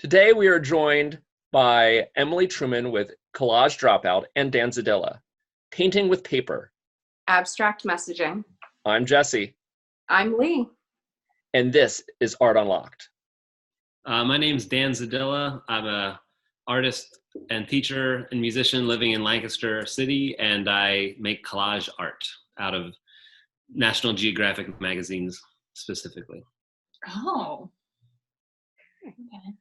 Today we are joined by Emily Truman with Collage, Dropout, and Dan Zdilla, Painting with Paper. Abstract messaging. I'm Jesse, I'm Lee. and this is Art Unlocked. My name's Dan Zdilla. I'm a artist and teacher and musician living in Lancaster City, and I make collage art out of National Geographic magazines specifically. Oh, okay.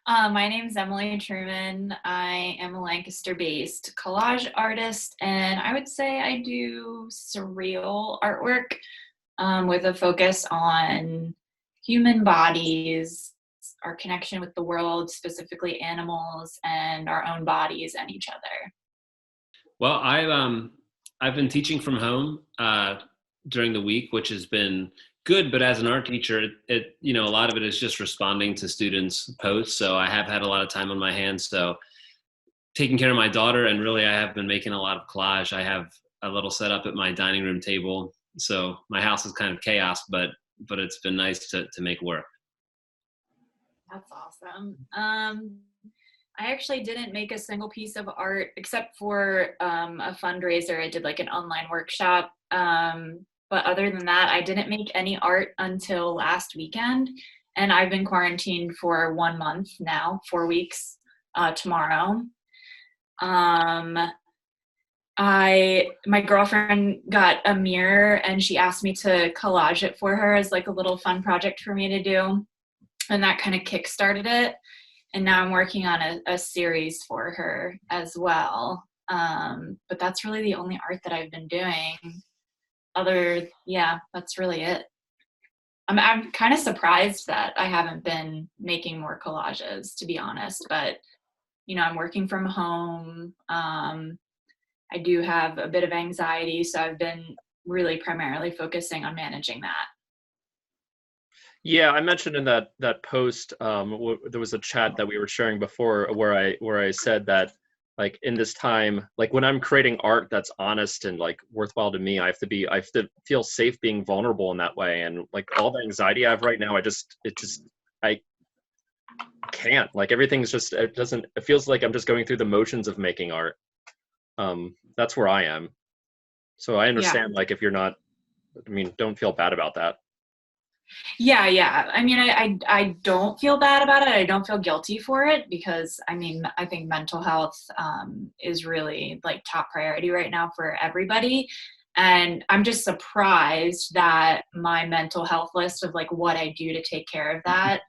My name's Emily Truman. I am a Lancaster-based collage artist, and I would say I do surreal artwork with a focus on human bodies, our connection with the world, specifically animals, and our own bodies and each other. Well, I've been teaching from home during the week, which has been good, but as an art teacher, a lot of it is just responding to students' posts. So I have had a lot of time on my hands. So taking care of my daughter, and really I have been making a lot of collage. I have a little setup at my dining room table. So my house is kind of chaos, but it's been nice to make work. That's awesome. I actually didn't make a single piece of art except for a fundraiser. I did like an online workshop. But other than that, I didn't make any art until last weekend. And I've been quarantined for 1 month now, 4 weeks tomorrow. My girlfriend got a mirror and she asked me to collage it for her as like a little fun project for me to do. And that kind of kickstarted it. And now I'm working on a series for her as well. But that's really the only art that I've been doing. That's really it. I'm kind of surprised that I haven't been making more collages, to be honest, but I'm working from home. I do have a bit of anxiety, so I've been really primarily focusing on managing that. Yeah, I mentioned in that post, there was a chat that we were sharing before where I said that, like, in this time, like when I'm creating art that's honest and like worthwhile to me, I have to feel safe being vulnerable in that way. And like all the anxiety I have right now, I can't, like, everything's just, it feels like I'm just going through the motions of making art. That's where I am. So I understand, like, if you're not, don't feel bad about that. Yeah. I mean, I don't feel bad about it. I don't feel guilty for it because, I think mental health is really like top priority right now for everybody. And I'm just surprised that my mental health list of like what I do to take care of that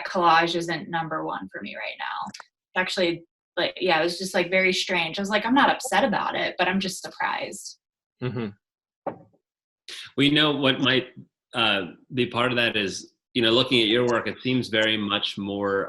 collage isn't number one for me right now. Actually, it was just like very strange. I was like, I'm not upset about it, but I'm just surprised. Mm-hmm. Well, what might be part of that is, looking at your work, it seems very much more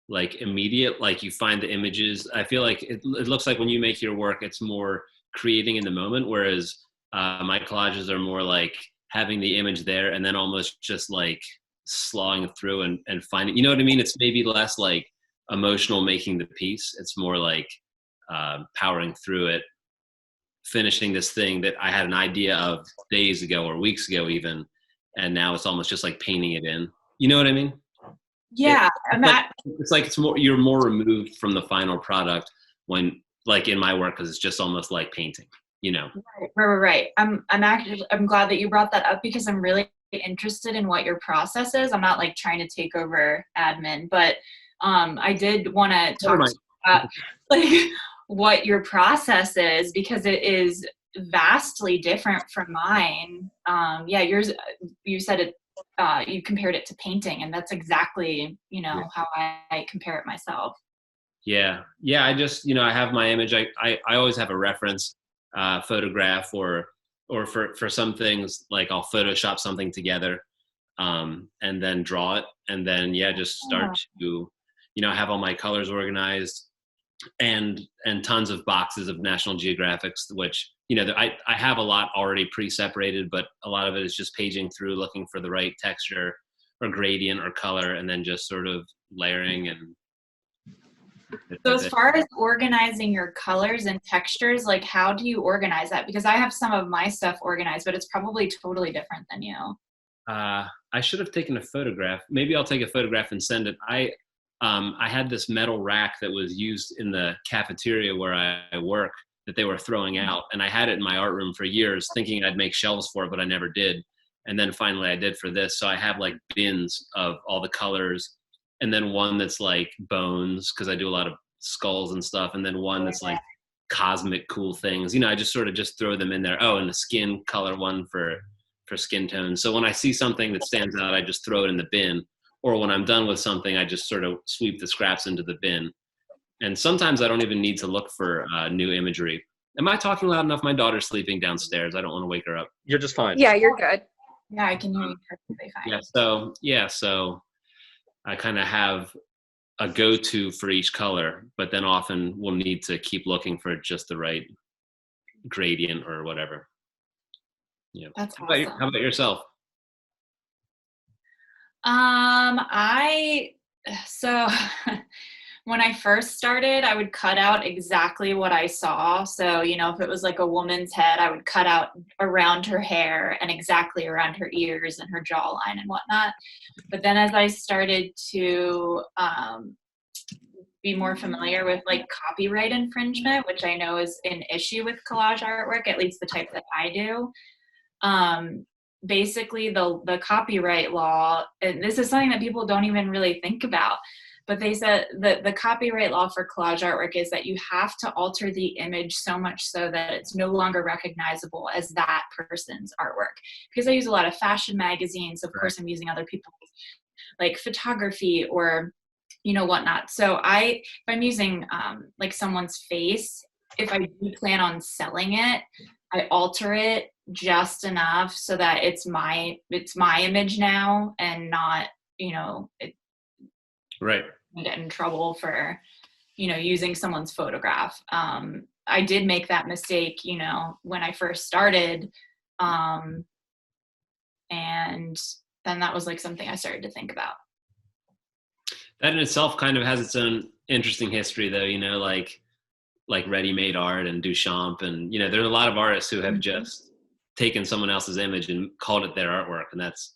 like immediate, like you find the images. I feel like it looks like when you make your work, it's more creating in the moment, whereas my collages are more like having the image there and then almost just like slawing through and finding, you know what I mean? It's maybe less like emotional making the piece. It's more like powering through it, finishing this thing that I had an idea of days ago or weeks ago even, and now it's almost just like painting it in. You know what I mean? Yeah, it's more, you're more removed from the final product when, like in my work, because it's just almost like painting. Right. I'm glad that you brought that up because I'm really interested in what your process is. I'm not like trying to take over admin, but I did want to talk about like what your process is because it is vastly different from mine. Yours, you said it, you compared it to painting, and that's exactly, how I compare it myself. Yeah. I just, I have my image. I always have a reference photograph or for some things, like I'll Photoshop something together and then draw it. And then, just start to, have all my colors organized and tons of boxes of National Geographics, which, I have a lot already pre-separated, but a lot of it is just paging through, looking for the right texture or gradient or color, and then just sort of layering. And so as far as organizing your colors and textures, like how do you organize that? Because I have some of my stuff organized, but it's probably totally different than you. I should have taken a photograph. Maybe I'll take a photograph and send it. I had this metal rack that was used in the cafeteria where I work that they were throwing out, and I had it in my art room for years, thinking I'd make shelves for it, but I never did. And then finally I did for this. So I have like bins of all the colors, and then one that's like bones, because I do a lot of skulls and stuff, and then one that's like cosmic cool things. I just sort of just throw them in there. Oh, and the skin color one for skin tone. So when I see something that stands out, I just throw it in the bin. Or when I'm done with something, I just sort of sweep the scraps into the bin. And sometimes I don't even need to look for new imagery. Am I talking loud enough? My daughter's sleeping downstairs. I don't want to wake her up. You're just fine. Yeah, you're good. Yeah, I can hear you perfectly fine. So I kind of have a go-to for each color, but then often we'll need to keep looking for just the right gradient or whatever. Yeah. That's How awesome. about yourself? So when I first started, I would cut out exactly what I saw. So, if it was like a woman's head, I would cut out around her hair and exactly around her ears and her jawline and whatnot. But then as I started to be more familiar with like copyright infringement, which I know is an issue with collage artwork, at least the type that I do, basically the copyright law, and this is something that people don't even really think about, but they said that the copyright law for collage artwork is that you have to alter the image so much so that it's no longer recognizable as that person's artwork. Because I use a lot of fashion magazines, of course I'm using other people's like photography or whatnot. So if I'm using like someone's face, if I do plan on selling it, I alter it just enough so that it's my image now, and not Right. get in trouble for using someone's photograph. I did make that mistake when I first started, and then that was like something I started to think about. That in itself kind of has its own interesting history, though. Like ready-made art and Duchamp, and there are a lot of artists who have just taken someone else's image and called it their artwork, and that's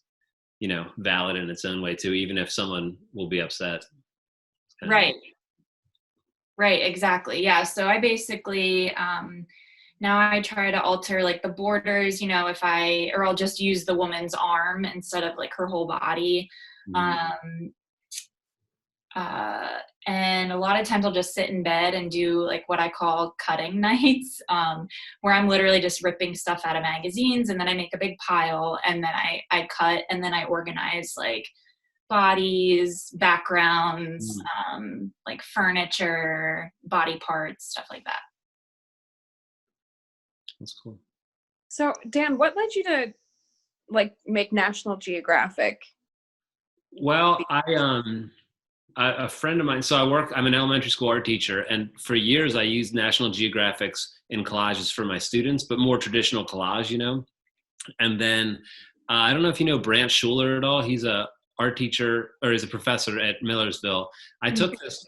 valid in its own way too, even if someone will be upset. Right, exactly. Yeah, so I basically now I try to alter like the borders, or I'll just use the woman's arm instead of like her whole body. And a lot of times I'll just sit in bed and do like what I call cutting nights, where I'm literally just ripping stuff out of magazines, and then I make a big pile, and then I cut, and then I organize like bodies, backgrounds, like furniture, body parts, stuff like that. That's cool. So Dan, what led you to like make National Geographic? Well, a friend of mine, I'm an elementary school art teacher, and for years I used National Geographics in collages for my students, but more traditional collage, And then, I don't know if you know Brant Schuler at all. He's a art teacher, or he's a professor at Millersville. I took this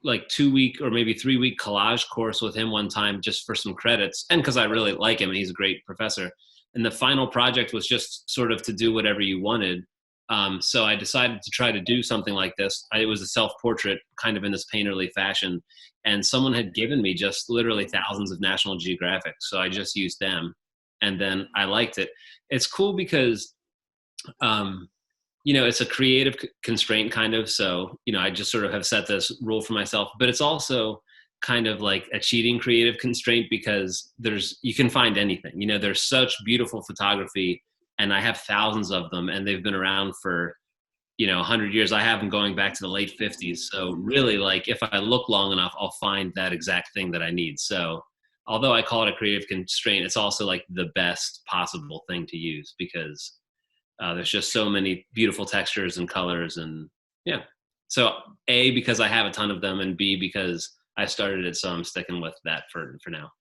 like 2-week or maybe 3-week collage course with him one time just for some credits, and because I really like him and he's a great professor. And the final project was just sort of to do whatever you wanted. So I decided to try to do something like this. It was a self-portrait kind of in this painterly fashion. And someone had given me just literally thousands of National Geographics. So I just used them. And then I liked it. It's cool because, it's a creative constraint kind of. So, I just sort of have set this rule for myself. But it's also kind of like a cheating creative constraint because you can find anything. There's such beautiful photography, and I have thousands of them, and they've been around for, 100 years. I have them going back to the late 50s. So really, like, if I look long enough, I'll find that exact thing that I need. So although I call it a creative constraint, it's also like the best possible thing to use because there's just so many beautiful textures and colors. And yeah. So A, because I have a ton of them, and B, because I started it. So I'm sticking with that for now.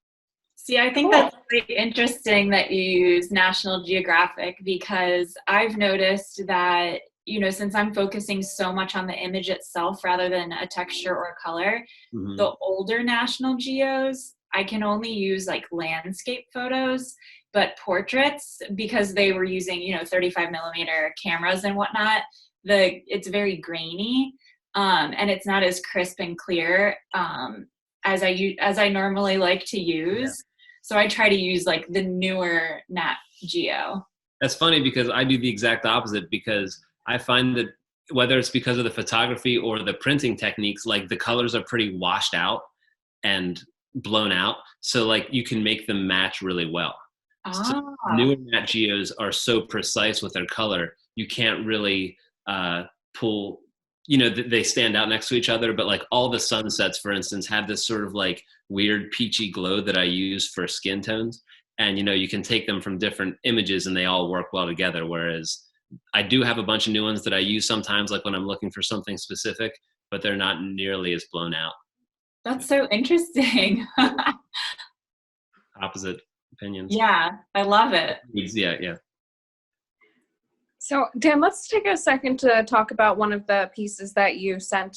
See, I think that's really interesting that you use National Geographic, because I've noticed that, since I'm focusing so much on the image itself rather than a texture or a color, the older National Geos, I can only use like landscape photos, but portraits, because they were using, 35mm cameras and whatnot, it's very grainy, and it's not as crisp and clear as I normally like to use. So I try to use like the newer Nat Geo. That's funny because I do the exact opposite, because I find that whether it's because of the photography or the printing techniques, like the colors are pretty washed out and blown out. So like you can make them match really well. So newer Nat Geos are so precise with their color, you can't really pull, they stand out next to each other, but like all the sunsets, for instance, have this sort of like weird peachy glow that I use for skin tones. And, you can take them from different images and they all work well together. Whereas I do have a bunch of new ones that I use sometimes, like when I'm looking for something specific, but they're not nearly as blown out. That's so interesting. Opposite opinions. Yeah, I love it. Yeah. So Dan, let's take a second to talk about one of the pieces that you sent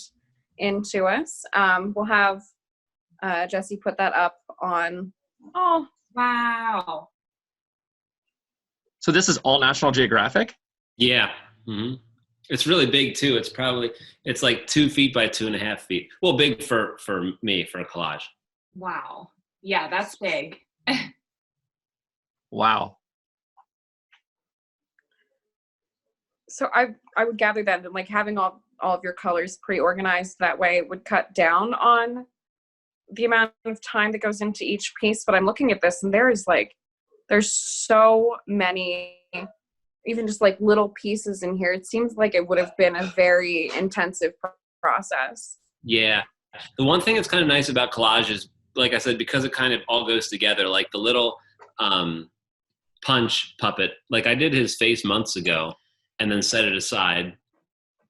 in to us. We'll have Jesse put that up on. Oh, wow. So this is all National Geographic? Yeah. Mm-hmm. It's really big too. It's like 2 feet by 2.5 feet. Well, big for me, for a collage. Wow. Yeah, that's big. Wow. So I would gather that like having all of your colors pre-organized that way would cut down on the amount of time that goes into each piece. But I'm looking at this and there's so many, even just like little pieces in here. It seems like it would have been a very intensive process. Yeah. The one thing that's kind of nice about collage is, like I said, because it kind of all goes together, like the little Punch puppet, like I did his face months ago and then set it aside.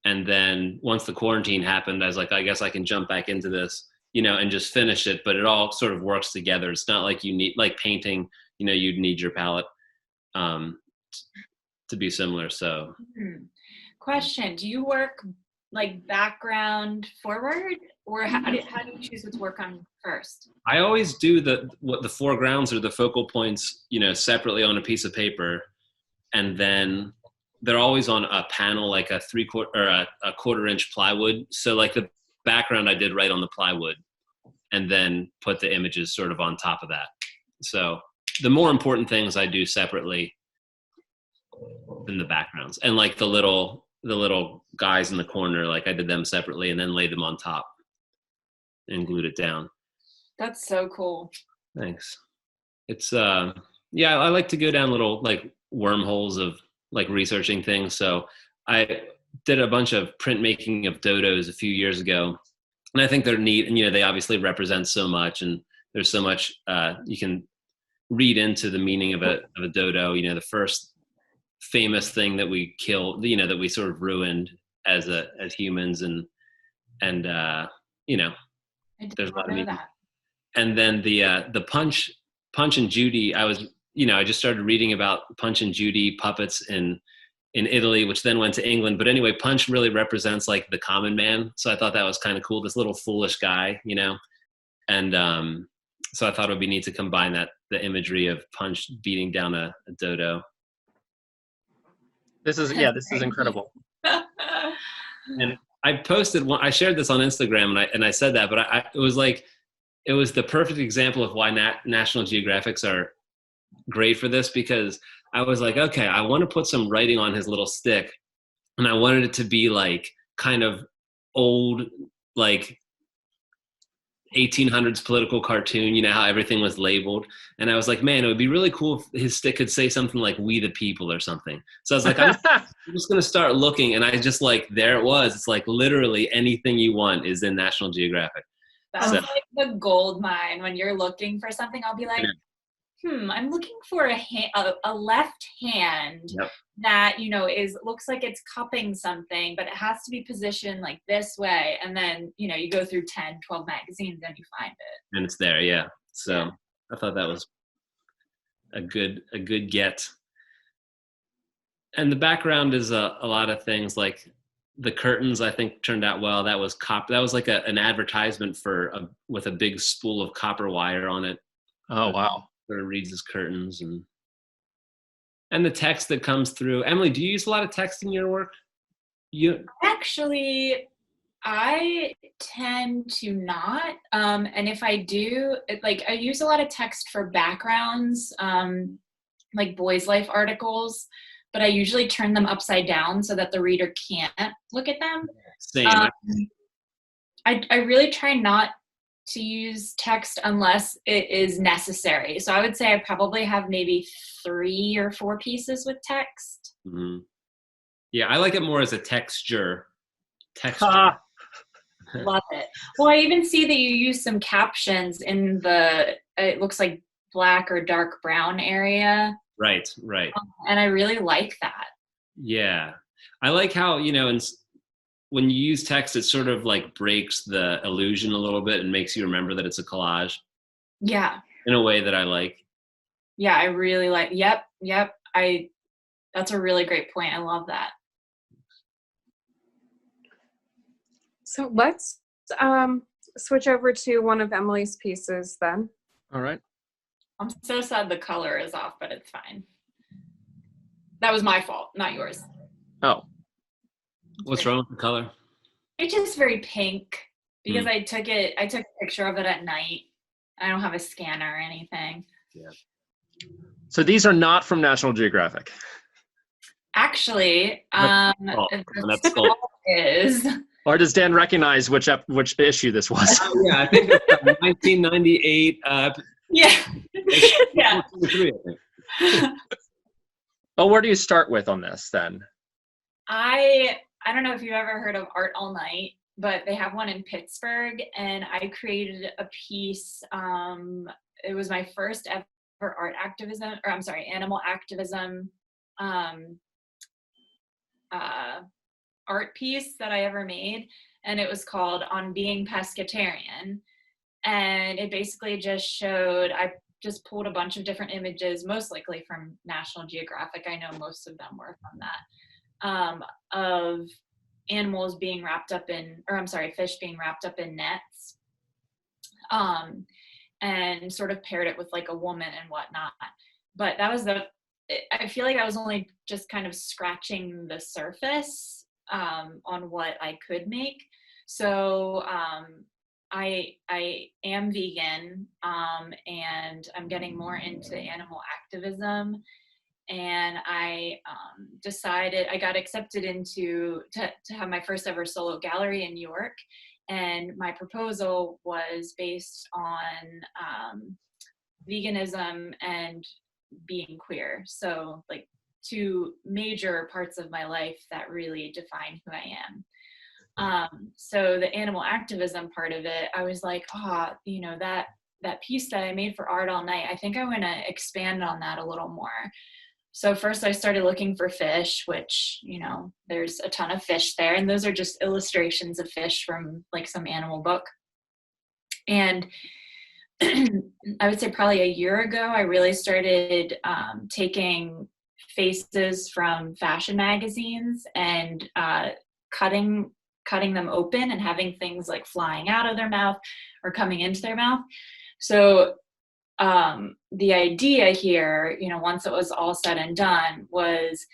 And then once the quarantine happened, I was like, I guess I can jump back into this, and just finish it. But it all sort of works together. It's not like you need, like painting, you'd need your palette to be similar. So Question, do you work like background forward, or how do you choose what to work on first? I always do the foregrounds or the focal points, separately on a piece of paper, and then they're always on a panel, like a 3/4 or a 1/4 inch plywood. So like the background I did right on the plywood, and then put the images sort of on top of that. So the more important things I do separately than the backgrounds, and like the little guys in the corner, like I did them separately and then laid them on top and glued it down. That's so cool. Thanks. It's I like to go down little like wormholes of like researching things. So I did a bunch of printmaking of dodos a few years ago, and I think they're neat. And they obviously represent so much, and there's so much you can read into the meaning of a dodo. The first famous thing that we killed, that we sort of ruined as humans, and there's a lot of meaning. That. And then the Punch and Judy, I just started reading about Punch and Judy puppets in Italy, which then went to England. But anyway, Punch really represents like the common man. So I thought that was kind of cool, this little foolish guy, and so I thought it would be neat to combine the imagery of Punch beating down a dodo. This is incredible. And I shared this on Instagram, and I said that, but it was the perfect example of why National Geographics are great for this, because I was like, okay, I want to put some writing on his little stick, and I wanted it to be like kind of old, like 1800s political cartoon, how everything was labeled. And I was like, man, it would be really cool if his stick could say something like "We the People" or something. So I was like, I'm just going to start looking. And I just like, there it was. It's like literally anything you want is in National Geographic. That's like the gold mine. When you're looking for something, I'll be like, I'm looking for a left hand that, looks like it's cupping something, but it has to be positioned like this way. And then, you go through 10, 12 magazines and you find it. And it's there. Yeah. So I thought that was a good get. And the background is a lot of things like The curtains, I think, turned out well. That was that was like an advertisement with a big spool of copper wire on it. Oh, wow. Sort of reads as curtains, and the text that comes through. Emily, do you use a lot of text in your work? Actually, I tend to not. And if I do, I use a lot of text for backgrounds, like boys' life articles, but I usually turn them upside down so that the reader can't look at them. Same. I really try not to use text unless it is necessary. So I would say I probably have maybe 3 or 4 pieces with text. Mm-hmm. Yeah, I like it more as a texture. Love it. Well, I even see that you use some captions in it looks like black or dark brown area. Right. And I really like that. Yeah. I like how, when you use text, it sort of like breaks the illusion a little bit and makes you remember that it's a collage. Yeah. In a way that I like. Yeah, I really like. Yep. That's a really great point. I love that. So let's switch over to one of Emily's pieces then. All right. I'm so sad the color is off, but it's fine. That was my fault, not yours. Oh. What's wrong with the color? It's just very pink because I took a picture of it at night. I don't have a scanner or anything. Yeah. So these are not from National Geographic. Actually, That's the skull is. Or does Dan recognize which issue this was? Yeah, I think it's 1998. Yeah. Yeah. 43, I think. Well, where do you start with on this then? I don't know if you've ever heard of Art All Night, but they have one in Pittsburgh, and I created a piece. It was my first ever animal activism art piece that I ever made, and it was called On Being Pescatarian. And it basically just showed, I just pulled a bunch of different images, most likely from National Geographic. I know most of them were from that, of animals being wrapped up in, fish being wrapped up in nets, and sort of paired it with like a woman and whatnot. But that was I feel like I was only just kind of scratching the surface on what I could make. So I am vegan, and I'm getting more into animal activism. And I decided, I got accepted to have my first ever solo gallery in New York. And my proposal was based on veganism and being queer. So like 2 major parts of my life that really define who I am. So the animal activism part of it, I was like, that piece that I made for Art All Night, I think I want to expand on that a little more. So first I started looking for fish, which, there's a ton of fish there. And those are just illustrations of fish from like some animal book. And I would say probably a year ago, I really started taking faces from fashion magazines and cutting them open and having things like flying out of their mouth or coming into their mouth. So the idea here, once it was all said and done, was,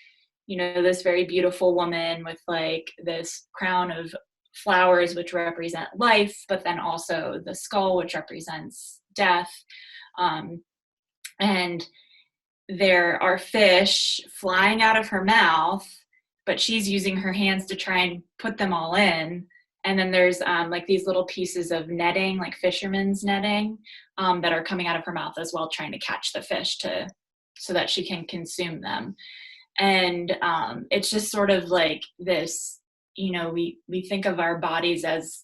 this very beautiful woman with like this crown of flowers, which represent life, but then also the skull, which represents death. And there are fish flying out of her mouth, but she's using her hands to try and put them all in. And then there's like these little pieces of netting, like fisherman's netting, that are coming out of her mouth as well, trying to catch the fish so that she can consume them. And it's just sort of like this, we think of our bodies as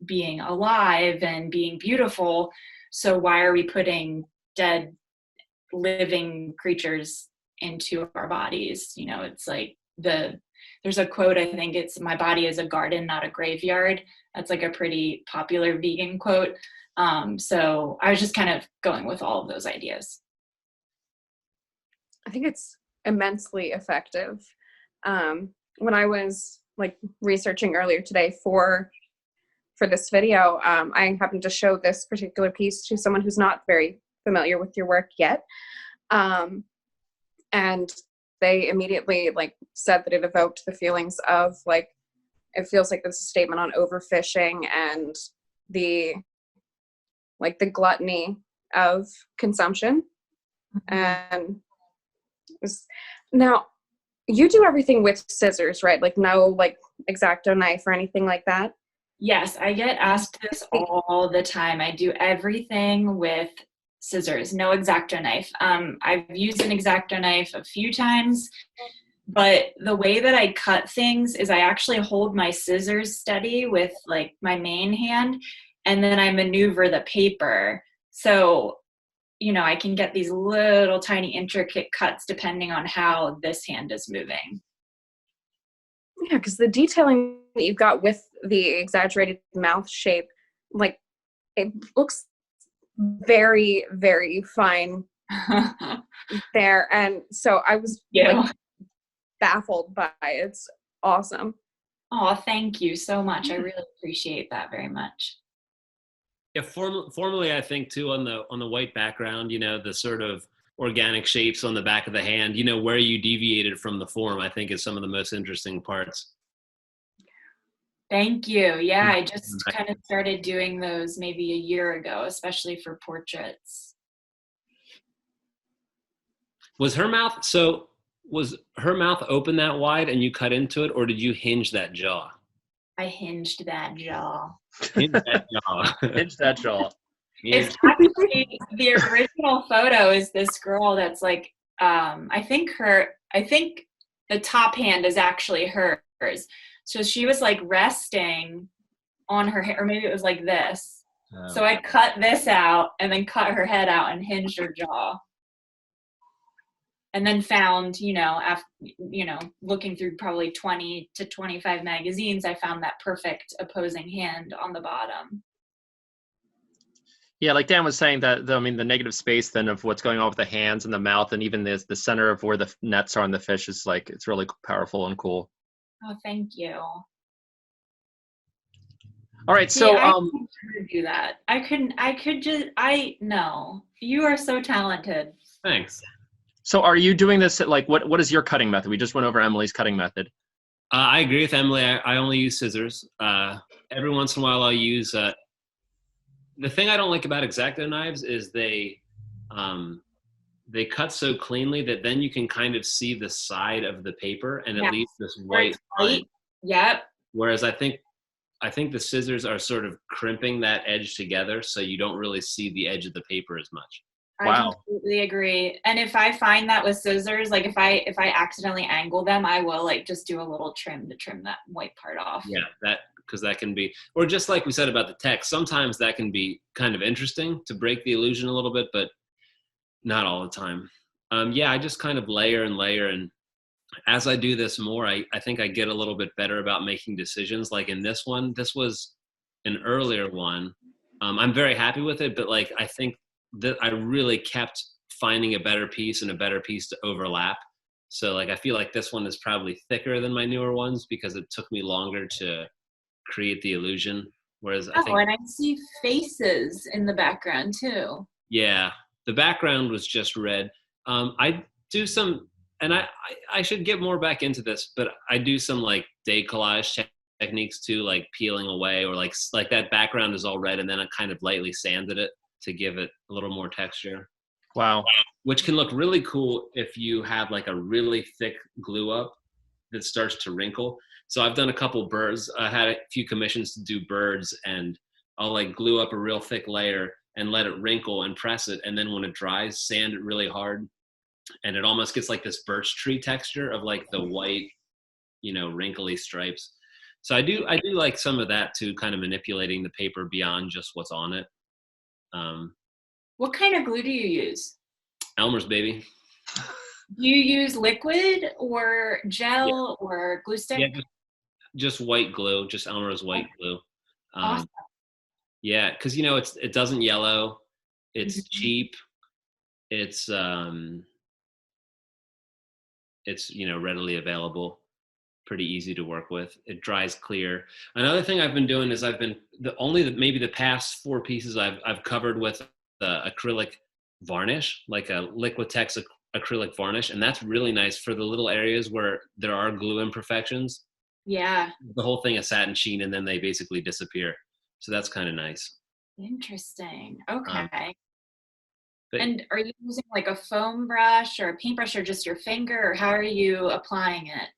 being alive and being beautiful. So why are we putting dead living creatures into our bodies? It's like there's a quote, I think it's, "My body is a garden, not a graveyard." That's like a pretty popular vegan quote. So I was just kind of going with all of those ideas. I think it's immensely effective. When I was like researching earlier today for this video, I happened to show this particular piece to someone who's not very familiar with your work yet. And they immediately like said that it evoked the feelings of like, it feels like this is a statement on overfishing and the gluttony of consumption. And now you do everything with scissors, right? Like no like X-Acto knife or anything like that? Yes, I get asked this all the time. I do everything with scissors, no X-Acto knife. I've used an X-Acto knife a few times, but the way that I cut things is I actually hold my scissors steady with like my main hand, and then I maneuver the paper. So, you know, I can get these little tiny intricate cuts depending on how this hand is moving. Yeah, because the detailing that you've got with the exaggerated mouth shape, like it looks very, very fine there. And so I was like baffled by it. It's awesome. Oh, thank you so much. I really appreciate that very much. Yeah, formally, I think too on the white background, you know, the sort of organic shapes on the back of the hand, you know, where you deviated from the form, I think is some of the most interesting parts. Thank you. Yeah, I just kind of started doing those maybe a year ago, especially for portraits. Was her mouth open that wide and you cut into it, or did you hinge that jaw? I hinged that jaw. Hinge that jaw. Hinge that jaw. It's actually the original photo is this girl that's like, I think the top hand is actually hers. So she was like resting on her head, or maybe it was like this. Oh. So I cut this out and then cut her head out and hinged her jaw. And then found, looking through probably 20 to 25 magazines, I found that perfect opposing hand on the bottom. Yeah, like Dan was saying that, the negative space then of what's going on with the hands and the mouth and even the center of where the nets are on the fish is like, it's really powerful and cool. Oh, thank you. All right, so I couldn't do that. No. You are so talented. Thanks. So are you doing this at like, what is your cutting method? We just went over Emily's cutting method. I agree with Emily. I only use scissors. Every once in a while I'll use, the thing I don't like about X-Acto knives is they cut so cleanly that then you can kind of see the side of the paper and it leaves this white line. Yep. Whereas I think the scissors are sort of crimping that edge together so you don't really see the edge of the paper as much. Wow. I completely agree. And if I find that with scissors, like if I accidentally angle them, I will like just do a little trim to trim that white part off. Yeah, because that can be, or just like we said about the text, sometimes that can be kind of interesting to break the illusion a little bit, but not all the time. Yeah, I just kind of layer and layer. And as I do this more, I think I get a little bit better about making decisions. Like in this one, this was an earlier one. I'm very happy with it, but like, I think that I really kept finding a better piece and a better piece to overlap. So like, I feel like this one is probably thicker than my newer ones because it took me longer to create the illusion. Whereas I think, and I see faces in the background too. Yeah, the background was just red. I do some, and I should get more back into this, but I do some like decollage techniques too, like peeling away or like that background is all red and then I kind of lightly sanded it to give it a little more texture. Wow. Which can look really cool if you have like a really thick glue up that starts to wrinkle. So I've done a couple birds. I had a few commissions to do birds and I'll like glue up a real thick layer and let it wrinkle and press it. And then when it dries, sand it really hard. And it almost gets like this birch tree texture of like the white, wrinkly stripes. So I do like some of that too, kind of manipulating the paper beyond just what's on it. What kind of glue do you use? Elmer's, baby. Do you use liquid or gel or glue stick? Yeah, just white glue, just Elmer's white glue. Awesome. Yeah, because it doesn't yellow. It's cheap. It's readily available, pretty easy to work with. It dries clear. Another thing I've been doing is maybe the past 4 pieces I've covered with the acrylic varnish, like a Liquitex acrylic varnish, and that's really nice for the little areas where there are glue imperfections. Yeah. The whole thing is satin sheen, and then they basically disappear. So that's kind of nice. Interesting. Okay. But And are you using like a foam brush or a paintbrush or just your finger, or how are you applying it?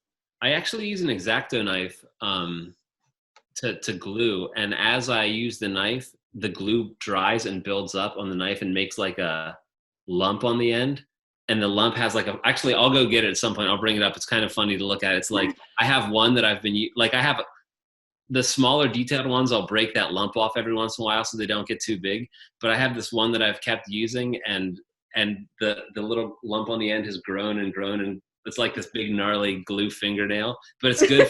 I actually use an X-Acto knife to glue, and as I use the knife, the glue dries and builds up on the knife and makes like a lump on the end. And the lump has actually, I'll go get it at some point. I'll bring it up. It's kind of funny to look at. It's like, I have one that I have the smaller detailed ones. I'll break that lump off every once in a while so they don't get too big. But I have this one that I've kept using, and the little lump on the end has grown and grown, and it's like this big gnarly glue fingernail. But it's good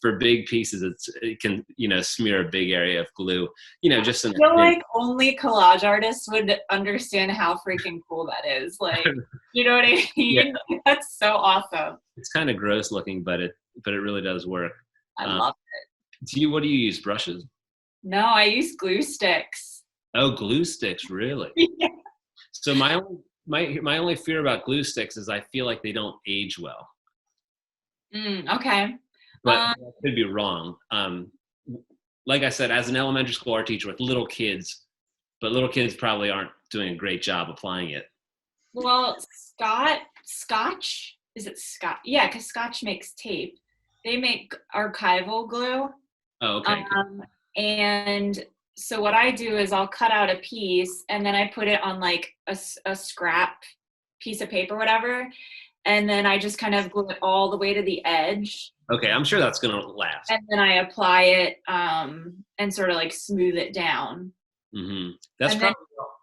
for big pieces. It can, smear a big area of glue, just I feel like only collage artists would understand how freaking cool that is. Like, you know what I mean? Yeah. That's so awesome. It's kind of gross looking, but it really does work. I love it. What do you use? Brushes? No, I use glue sticks. Oh, glue sticks, really? Yeah. So my only fear about glue sticks is I feel like they don't age well. Okay. But I could be wrong. Like I said, as an elementary school art teacher with little kids, but little kids probably aren't doing a great job applying it. Well, Scotch, is it Scotch? Yeah, because Scotch makes tape. They make archival glue. Oh, okay. And so what I do is I'll cut out a piece and then I put it on like a scrap piece of paper, whatever. And then I just kind of glue it all the way to the edge. Okay, I'm sure that's gonna last. And then I apply it and sort of like smooth it down. Mm-hmm. That's and probably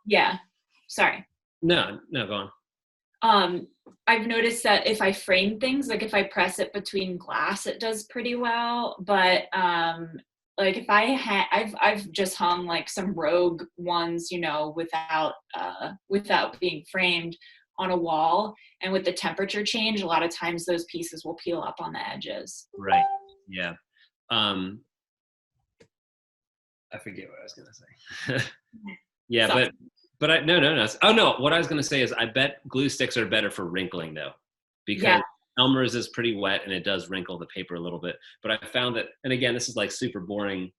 yeah. Sorry. No, go on. I've noticed that if I frame things, like if I press it between glass, it does pretty well. But like if I've just hung like some rogue ones, without being framed on a wall, and with the temperature change, a lot of times those pieces will peel up on the edges. Right. Yeah. I forget what I was gonna say. Yeah, Sorry. but no. Oh no, what I was gonna say is I bet glue sticks are better for wrinkling though, because Elmer's is pretty wet and it does wrinkle the paper a little bit. But I found that, and again, this is like super boring.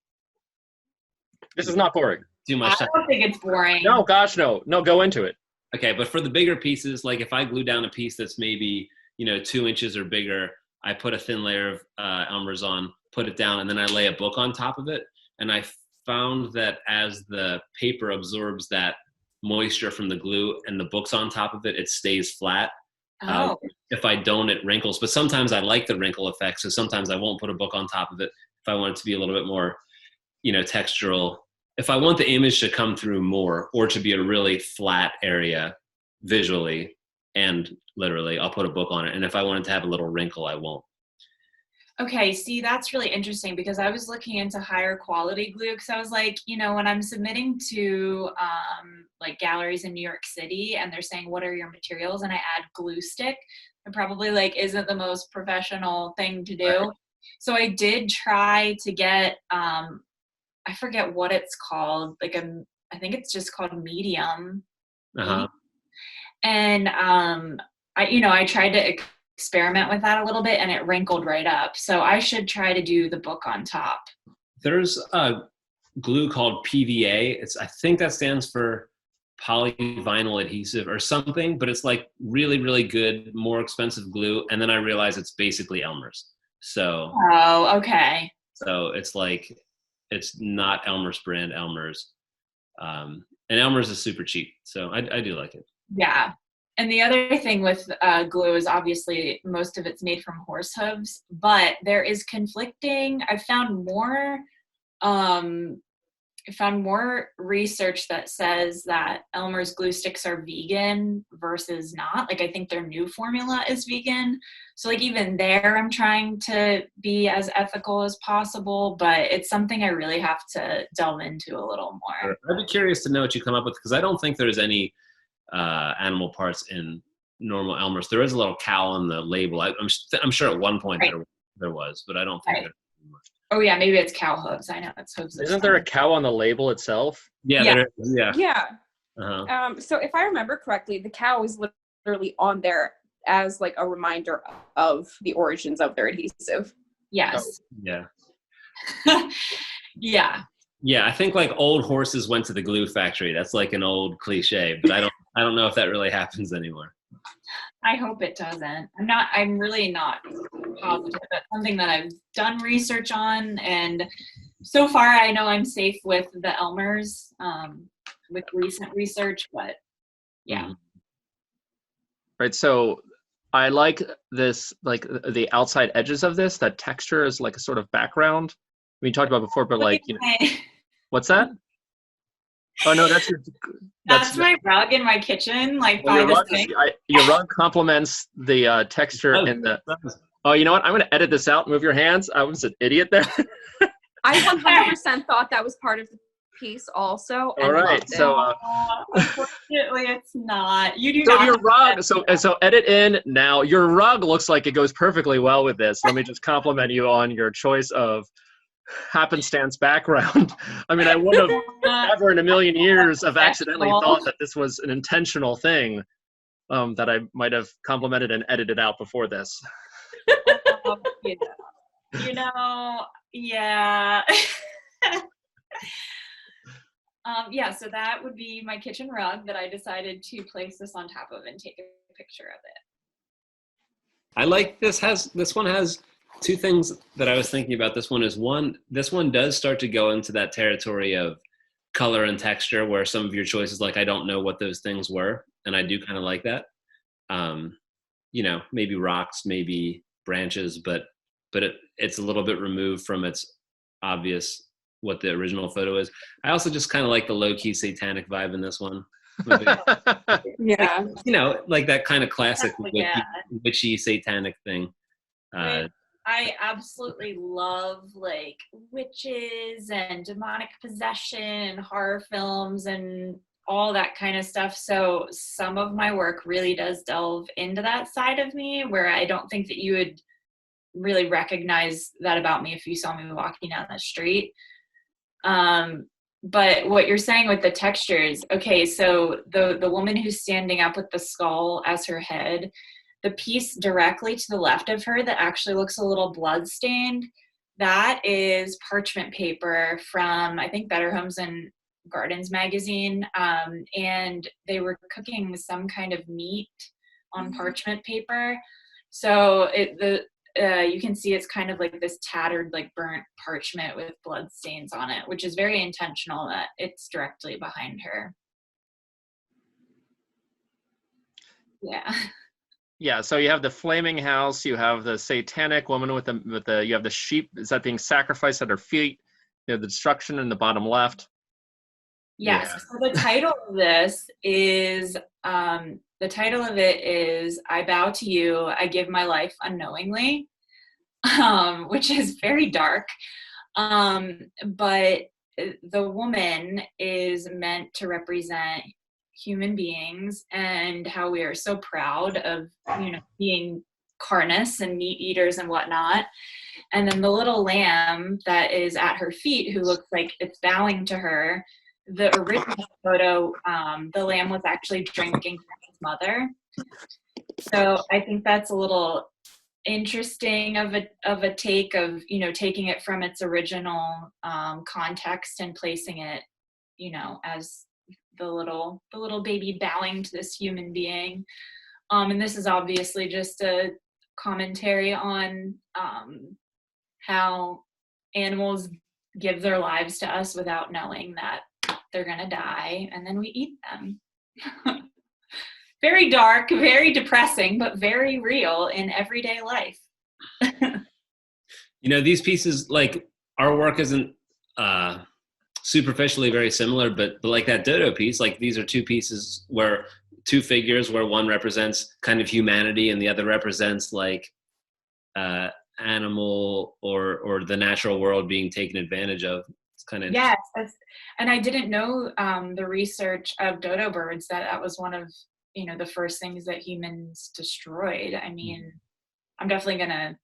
This is not boring. Too much time. I don't think it's boring. No, gosh, no. Go into it. Okay, but for the bigger pieces, like if I glue down a piece that's maybe 2 inches or bigger, I put a thin layer of Elmer's on, put it down, and then I lay a book on top of it. And I found that as the paper absorbs that moisture from the glue and the book's on top of it, it stays flat. Oh. If I don't, it wrinkles. But sometimes I like the wrinkle effect, so sometimes I won't put a book on top of it if I want it to be a little bit more, textural. If I want the image to come through more or to be a really flat area visually and literally, I'll put a book on it. And if I want it to have a little wrinkle, I won't. Okay, see, that's really interesting because I was looking into higher quality glue because I was like, when I'm submitting to like galleries in New York City and they're saying, what are your materials? And I add glue stick, it probably like isn't the most professional thing to do. Right. So I did try to get, I forget what it's called, I think it's just called medium. Uh-huh. And I tried to experiment with that a little bit and it wrinkled right up. So I should try to do the book on top. There's a glue called PVA. I think that stands for polyvinyl adhesive or something, but it's like really, really good, more expensive glue. And then I realized it's basically Elmer's. So. Oh, okay. So it's like, it's not Elmer's brand Elmer's. And Elmer's is super cheap. So I do like it. Yeah. And the other thing with glue is obviously most of it's made from horse hooves, but there is conflicting. I found more research that says that Elmer's glue sticks are vegan versus not. Like I think their new formula is vegan. So like even there I'm trying to be as ethical as possible, but it's something I really have to delve into a little more. I'd be curious to know what you come up with because I don't think there's any animal parts in normal Elmer's. There is a little cow on the label. I'm sure at one point Right. there was, there was, but I don't think Right. there anymore. Oh yeah, maybe it's cow hooves. I know it's hooves. of Isn't there a some- cow on the label itself? Yeah, Yeah. there is. Yeah. Yeah. Uh-huh. So if I remember correctly, the cow is literally on there as like a reminder of the origins of their adhesive. Yes. Yeah. Yeah. Yeah, I think like old horses went to the glue factory. That's like an old cliche, but I don't know if that really happens anymore. I hope it doesn't. I'm really not positive. That's something that I've done research on, and so far I know I'm safe with the Elmers, with recent research, but yeah. Mhm. Right. So I like this, like the outside edges of this. That texture is like a sort of background we talked about before, but like, you know, what's that? Oh no, that's your. That's my rug in my kitchen, like Well, by your the rug sink. your rug complements the texture Oh, in the. Oh, you know what? I'm going to edit this out. Move your hands. I was an idiot there. I 100% thought that was part of the piece also. All and right. loved it. So, Unfortunately, it's not. You do so not. your rug. So edit in now. Your rug looks like it goes perfectly well with this. Let me just compliment you on your choice of happenstance background. I mean, I wouldn't have never in a million years have accidentally thought that this was an intentional thing that I might have complimented and edited out before this. You know, yeah. Yeah, so that would be my kitchen rug that I decided to place this on top of and take a picture of it. I like this one has two things that I was thinking about. This one does start to go into that territory of color and texture where some of your choices, like I don't know what those things were, and I do kind of like that. You know, maybe rocks, maybe branches, but it's a little bit removed from its obvious what the original photo is. I also just kind of like the low-key satanic vibe in this one. Yeah. You know, like that kind of classic Yeah. witchy satanic thing. I absolutely love like witches and demonic possession, horror films, and all that kind of stuff. So some of my work really does delve into that side of me where I don't think that you would really recognize that about me if you saw me walking down the street. But what you're saying with the textures, okay, so the woman who's standing up with the skull as her head, the piece directly to the left of her that actually looks a little blood-stained, that is parchment paper from, I think, Better Homes and Gardens magazine, and they were cooking some kind of meat on parchment paper. So you can see it's kind of like this tattered, like burnt parchment with blood stains on it, which is very intentional that it's directly behind her. Yeah. Yeah, so you have the flaming house, you have the satanic woman with the you have the sheep, is that being sacrificed at her feet? You have the destruction in the bottom left. Yes. Yeah. So the title of this is I Bow to You, I Give My Life Unknowingly, which is very dark. But the woman is meant to represent human beings and how we are so proud of, being carnists and meat eaters and whatnot. And then the little lamb that is at her feet, who looks like it's bowing to her, the original photo, the lamb was actually drinking from his mother. So I think that's a little interesting of a take of, taking it from its original context and placing it, as the little baby bowing to this human being. And this is obviously just a commentary on how animals give their lives to us without knowing that they're gonna die, and then we eat them. Very dark, very depressing, but very real in everyday life. These pieces, like our work isn't superficially very similar, but like that dodo piece, like these are two pieces where two figures where one represents kind of humanity and the other represents like animal or the natural world being taken advantage of. It's kind of yes, and I didn't know the research of dodo birds that was one of the first things that humans destroyed. I mean, I'm definitely gonna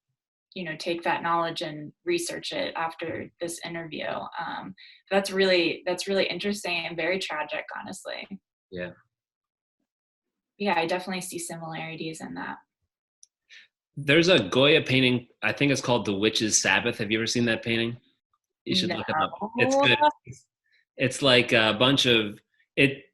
take that knowledge and research it after this interview. That's really interesting and very tragic, honestly. Yeah. Yeah, I definitely see similarities in that. There's a Goya painting. I think it's called The Witch's Sabbath. Have you ever seen that painting? You should look it up. It's good. It's like a bunch of it.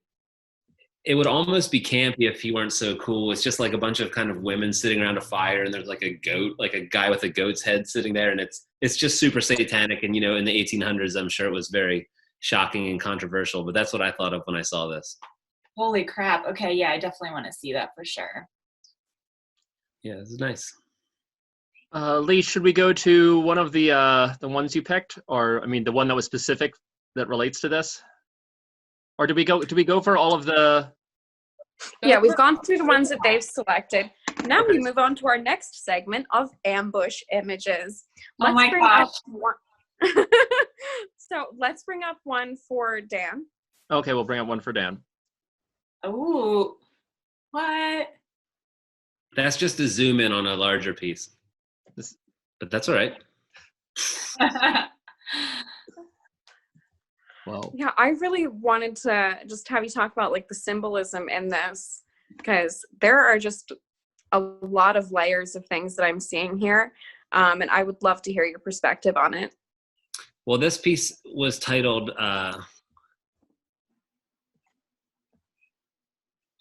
It would almost be campy if he weren't so cool. It's just like a bunch of kind of women sitting around a fire, and there's like a goat, like a guy with a goat's head sitting there, and it's just super satanic. And in the 1800s, I'm sure it was very shocking and controversial. But that's what I thought of when I saw this. Holy crap! Okay, yeah, I definitely want to see that for sure. Yeah, this is nice. Lee, should we go to one of the ones you picked, or the one that was specific that relates to this, or do we go for all of the? Yeah, we've gone through the ones that they've selected. Now we move on to our next segment of ambush images. Oh my gosh! So let's bring up one for Dan. Okay, we'll bring up one for Dan. Oh, what? That's just a zoom in on a larger piece. But that's all right. Well, yeah, I really wanted to just have you talk about like the symbolism in this, because there are just a lot of layers of things that I'm seeing here, and I would love to hear your perspective on it. Well, this piece was titled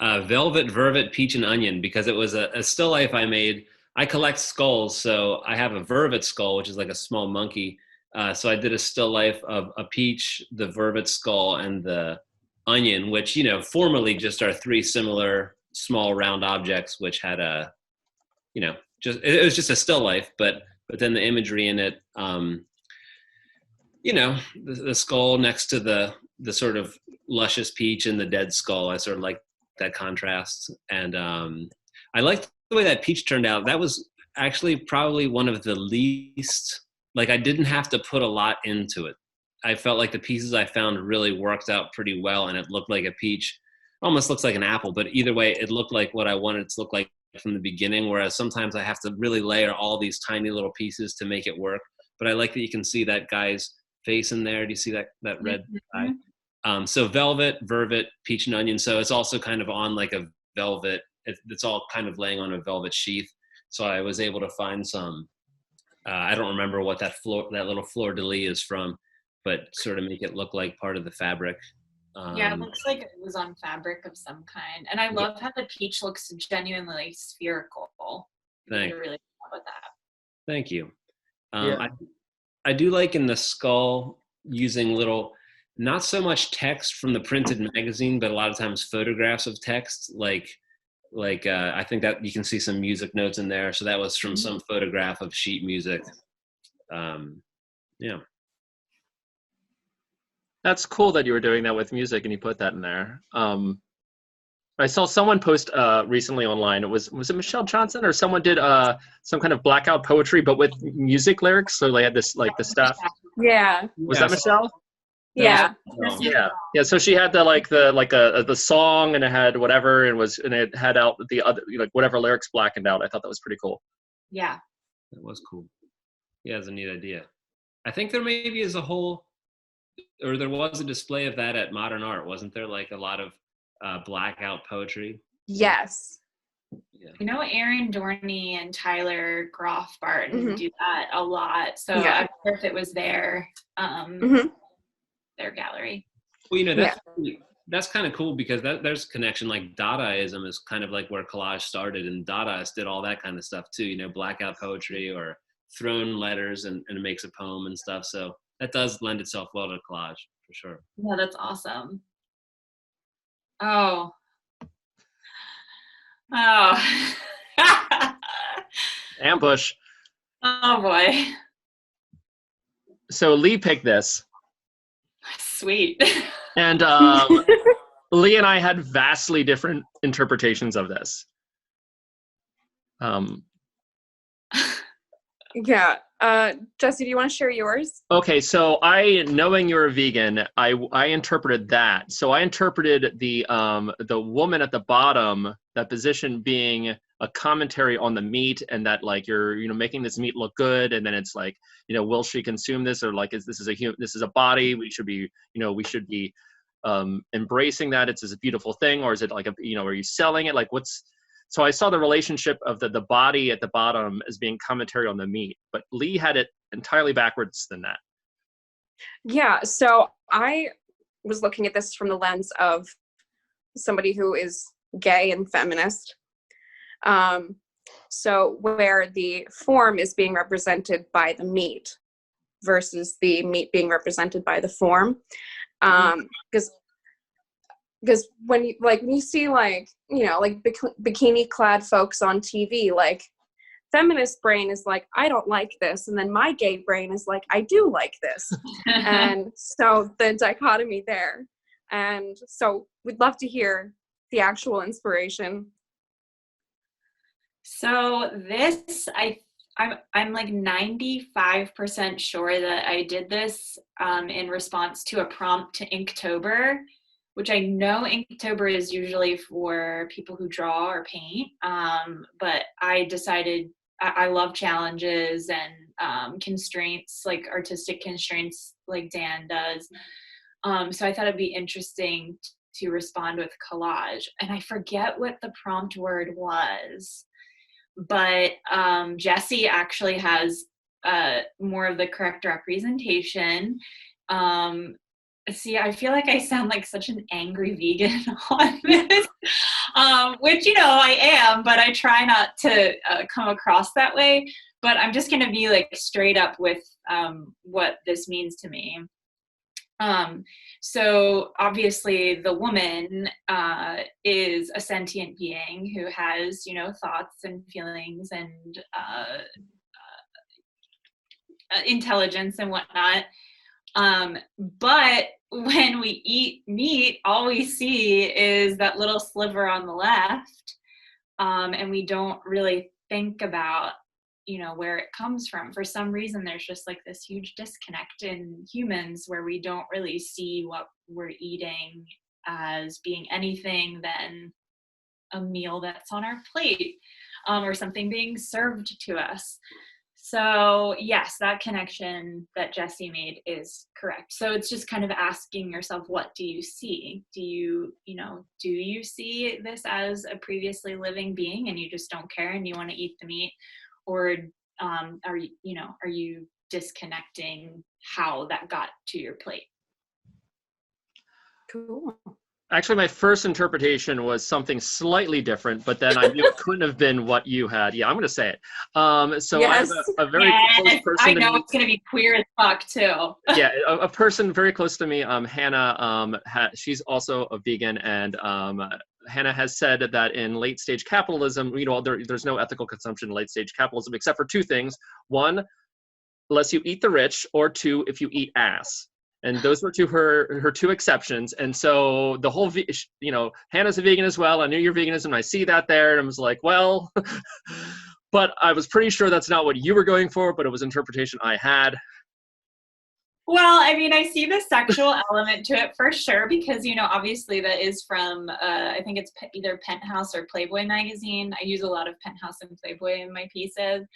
Velvet, Vervet, Peach, and Onion, because it was a still life I made. I collect skulls, so I have a vervet skull, which is like a small monkey. So I did a still life of a peach, the vervet skull, and the onion, which, formally just are three similar small round objects, which had it was just a still life, but then the imagery in it, the skull next to the sort of luscious peach and the dead skull. I sort of like that contrast. And I liked the way that peach turned out. That was actually probably one of the least, like, I didn't have to put a lot into it. I felt like the pieces I found really worked out pretty well, and it looked like a peach. Almost looks like an apple, but either way, it looked like what I wanted it to look like from the beginning, whereas sometimes I have to really layer all these tiny little pieces to make it work. But I like that you can see that guy's face in there. Do you see that red eye? So velvet, vervet, peach, and onion. So it's also kind of on like a velvet. It's all kind of laying on a velvet sheath. So I was able to find some, I don't remember what that little fleur-de-lis is from, but sort of make it look like part of the fabric. Yeah, it looks like it was on fabric of some kind. And I love how the peach looks genuinely spherical. Thanks. You really love with that. Thank you. Yeah. I do like in the skull using little, not so much text from the printed magazine, but a lot of times photographs of text. Like I think that you can see some music notes in there. So that was from some photograph of sheet music. Yeah. That's cool that you were doing that with music and you put that in there. I saw someone post recently online. Was it Michelle Johnson or someone did some kind of blackout poetry, but with music lyrics? So they had this like the stuff. Yeah. Was that Michelle? Yeah. Yeah. So she had the song, and it had whatever, and it had out the other, whatever lyrics blackened out. I thought that was pretty cool. Yeah. That was cool. Yeah, it's a neat idea. I think there maybe is there was a display of that at Modern Art, wasn't there? Like a lot of blackout poetry. Yes. Yeah. Aaron Dorney and Tyler Groff Barton do that a lot. So I wonder if it was their gallery. Well, that's kind of cool because there's a connection. Like Dadaism is kind of like where collage started, and Dadaists did all that kind of stuff too. Blackout poetry or thrown letters and it makes a poem and stuff. So that does lend itself well to collage for sure. Yeah, that's awesome. Oh. Ambush. Oh boy. So Lee picked this. Sweet. And Lee and I had vastly different interpretations of this. Yeah. Jesse, do you want to share yours? Okay, so knowing you're a vegan, I interpreted that. So I interpreted the woman at the bottom, that position being a commentary on the meat, and that like you're, you know, making this meat look good, and then it's like, you know, will she consume this, or like this is a body, we should be, you know, we should be embracing that it's a beautiful thing, or is it like a, you know, are you selling it, like what's. So I saw the relationship of the body at the bottom as being commentary on the meat, but Lee had it entirely backwards than that. Yeah, so I was looking at this from the lens of somebody who is gay and feminist. So where the form is being represented by the meat versus the meat being represented by the form. Because when you see like, you know, like bikini clad folks on TV, like feminist brain is like, I don't like this. And then my gay brain is like, I do like this. And so the dichotomy there. And so we'd love to hear the actual inspiration. So this, I'm like 95% sure that I did this in response to a prompt to Inktober, which I know Inktober is usually for people who draw or paint. But I decided I love challenges and constraints, like artistic constraints like Dan does. So I thought it'd be interesting to respond with collage. And I forget what the prompt word was, but Jessie actually has more of the correct representation. See, I feel like I sound like such an angry vegan on this, which, you know, I am, but I try not to come across that way. But I'm just going to be like straight up with what this means to me. So obviously the woman is a sentient being who has, you know, thoughts and feelings and intelligence and whatnot. But when we eat meat, all we see is that little sliver on the left. And we don't really think about, you know, where it comes from. For some reason, there's just like this huge disconnect in humans where we don't really see what we're eating as being anything than a meal that's on our plate, or something being served to us. So yes, that connection that Jessie made is correct. So it's just kind of asking yourself, what do you see? Do you see this as a previously living being and you just don't care and you want to eat the meat? Or are you disconnecting how that got to your plate? Cool. Actually, my first interpretation was something slightly different, but then I knew it couldn't have been what you had. Yeah, I'm going to say it. So Yes. I have a very close person I know to me. it's going to be queer as fuck too. Yeah, a person very close to me, Hannah, she's also a vegan, and Hannah has said that in late stage capitalism, you know, there's no ethical consumption in late stage capitalism except for two things. One, unless you eat the rich, or two, if you eat ass. And those were her two exceptions. And so the whole, you know, Hannah's a vegan as well. I knew your veganism. I see that there. And I was like, well, but I was pretty sure that's not what you were going for, but it was interpretation I had. Well, I mean, I see the sexual element to it for sure, because, you know, obviously that is from, I think it's either Penthouse or Playboy magazine. I use a lot of Penthouse and Playboy in my pieces.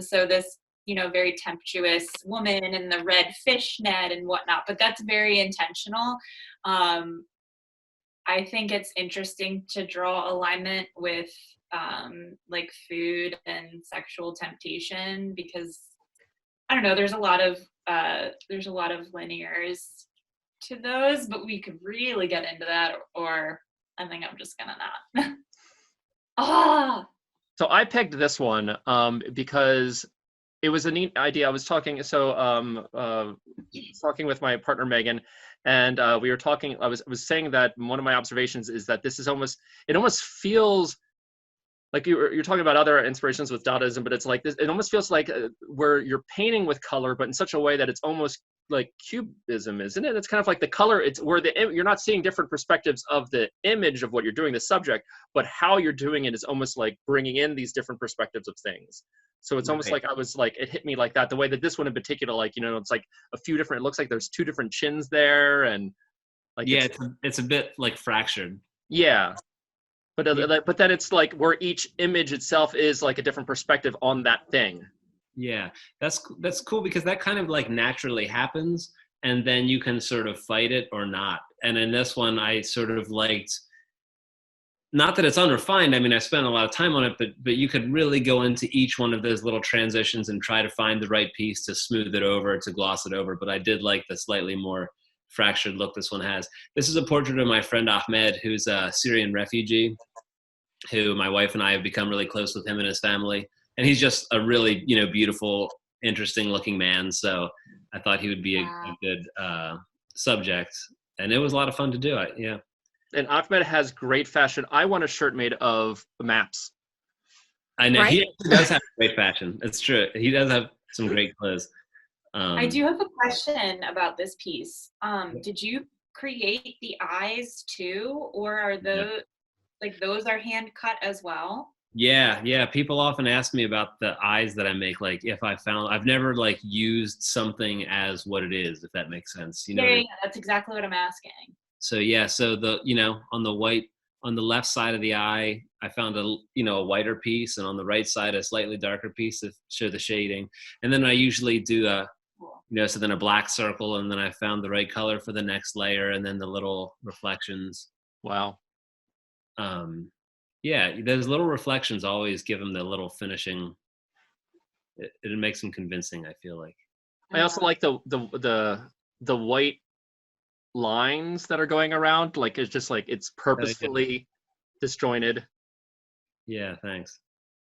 So this, you know, very tempestuous woman in the red fishnet and whatnot, but that's very intentional. I think it's interesting to draw alignment with like food and sexual temptation, because I don't know, there's a lot of linears to those, but we could really get into that, or I think I'm just gonna not. So I pegged this one because it was a neat idea. I was talking with my partner Megan, and we were talking. I was saying that one of my observations is that this is almost feels like you're talking about other inspirations with Dadaism, but it's like this. It almost feels like where you're painting with color, but in such a way that it's almost like cubism, isn't it? It's kind of like the color. It's where you're not seeing different perspectives of the image of what you're doing, the subject, but how you're doing it is almost like bringing in these different perspectives of things. So it's almost like I was like, it hit me like that. The way that this one in particular, like, you know, it's like a few different. It looks like there's two different chins there, and like yeah, it's a bit like fractured. Yeah. But then it's like where each image itself is like a different perspective on that thing. Yeah, that's cool because that kind of like naturally happens, and then you can sort of fight it or not. And in this one, I sort of liked, not that it's unrefined. I mean, I spent a lot of time on it, but you could really go into each one of those little transitions and try to find the right piece to smooth it over, to gloss it over. But I did like the slightly more fractured look this one has. This is a portrait of my friend Ahmed, who's a Syrian refugee, who my wife and I have become really close with him and his family. And he's just a really, beautiful, interesting looking man. So I thought he would be a good subject. And it was a lot of fun to do. Yeah. And Ahmed has great fashion. I want a shirt made of maps. I know. Right? He does have great fashion. It's true. He does have some great clothes. I do have a question about this piece. Did you create the eyes too, or are those are hand cut as well? Yeah. People often ask me about the eyes that I make. Like if I've never like used something as what it is, if that makes sense. Yeah, that's exactly what I'm asking. So the, on the left side of the eye, I found a whiter piece, and on the right side, a slightly darker piece to show the shading. And then I usually do so then a black circle, and then I found the right color for the next layer, and then the little reflections. Wow. Yeah, those little reflections always give them the little finishing. It makes them convincing, I feel like. I also like the white lines that are going around. Like it's just like it's purposefully disjointed. Yeah, thanks.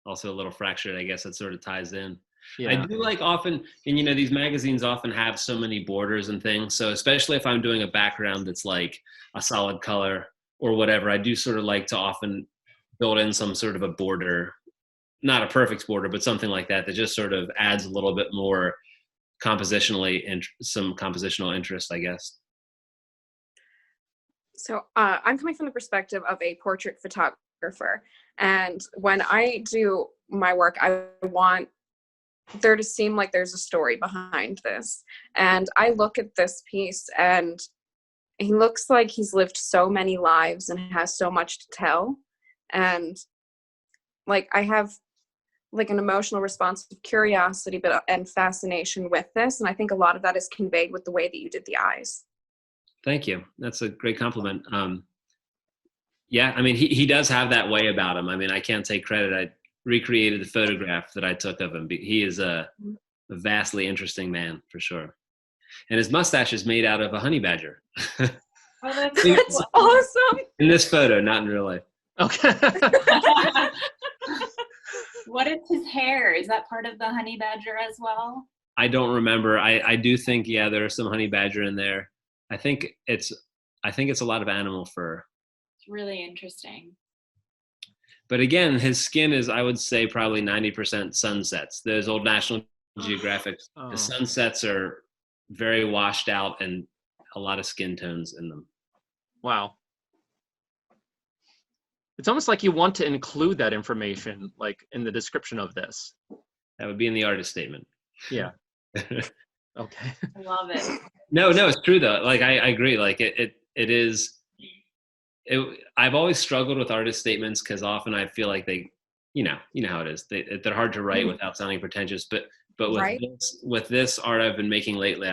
Also a little fractured, I guess that sort of ties in. Yeah. I do like often, and these magazines often have so many borders and things. So especially if I'm doing a background that's like a solid color or whatever, I do sort of like to often build in some sort of a border, not a perfect border, but something like that just sort of adds a little bit more compositionally and some compositional interest, I guess. So I'm coming from the perspective of a portrait photographer. And when I do my work, I want there to seem like there's a story behind this. And I look at this piece and he looks like he's lived so many lives and has so much to tell. And like I have like an emotional response of curiosity and fascination with this. And I think a lot of that is conveyed with the way that you did the eyes. Thank you. That's a great compliment. Yeah, I mean, he does have that way about him. I mean, I can't take credit. I recreated the photograph that I took of him. He is a vastly interesting man, for sure. And his mustache is made out of a honey badger. Oh, that's Awesome. In this photo, not in real life. Okay. What is his hair? Is that part of the honey badger as well? I don't remember. I do think, yeah, there is some honey badger in there. I think it's a lot of animal fur. It's really interesting. But again, his skin is, I would say, probably 90% sunsets. Those old National Geographic, the sunsets are very washed out and a lot of skin tones in them. Wow. It's almost like you want to include that information, like in the description of this. That would be in the artist statement. Yeah. Okay. I love it. No, it's true though. Like I agree. Like it is. I've always struggled with artist statements because often I feel like they, you know how it is. They're hard to write without sounding pretentious. But with Right. with this art I've been making lately,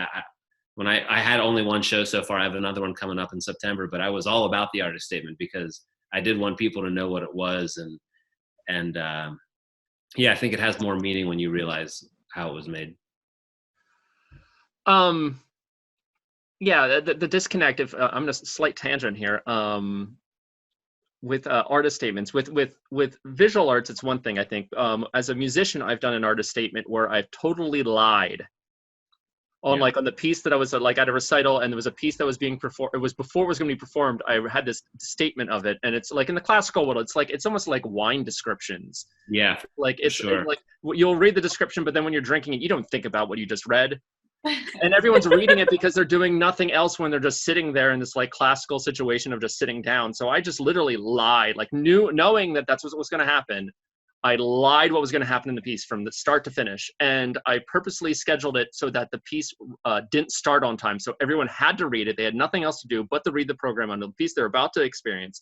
when I had only one show so far, I have another one coming up in September. But I was all about the artist statement because I did want people to know what it was, and yeah, I think it has more meaning when you realize how it was made. Yeah, the disconnect. If I'm gonna slight tangent here. With artist statements, with visual arts, it's one thing. I think as a musician, I've done an artist statement where I've totally lied on like on the piece that I was like at a recital, and there was a piece that was being performed. It was before it was going to be performed. I had this statement of it, and it's like in the classical world, it's almost like wine descriptions. Yeah, like it's like you'll read the description, but then when you're drinking it, you don't think about what you just read. And everyone's reading it because they're doing nothing else when they're just sitting there in this like classical situation of just sitting down. So I just literally lied, like knowing that that's what was going to happen. I lied what was going to happen in the piece from the start to finish. And I purposely scheduled it so that the piece didn't start on time. So everyone had to read it. They had nothing else to do but to read the program on the piece they're about to experience.